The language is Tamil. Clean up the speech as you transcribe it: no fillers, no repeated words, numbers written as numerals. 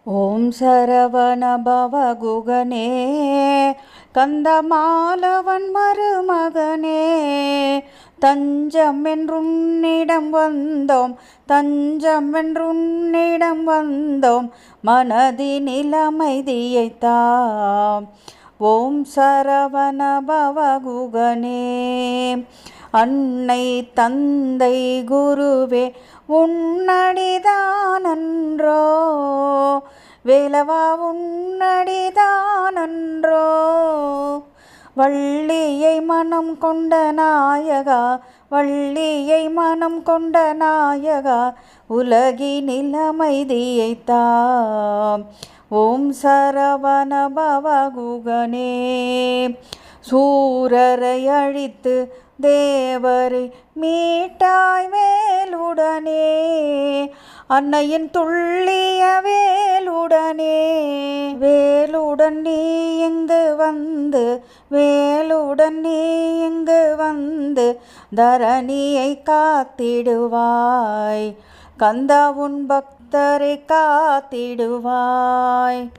ஓம் சரவண பவகுகனே கந்தமாலவன் மருமகனே, தஞ்சம் என்றுன்னிடம் வந்தோம், தஞ்சம் என்றுன்னிடம் வந்தோம், மனதினில் அமைதியைத்தாம். ஓம் சரவண பவகுகனே, அன்னை தந்தை குருவே உன்னடிதானன்றோ, வேலவா உன்னடிதானன்றோ, வள்ளியை மனம் கொண்ட நாயகா, வள்ளியை மனம் கொண்ட நாயகா, உலகினில் அமைதியைத்தாம். ஓம் சரவண பவகுகனே, சூரரை அழித்து தேவரை மீட்டாய் வேலுடனே, அன்னையின் துள்ளிய வேலுடனே, வேலுடன் நீ இங்கு வந்து, வேலுடன் நீ இங்கு வந்து, தரணியை காத்திடுவாய், கந்தா உன் பக்தரை காத்திடுவாய்.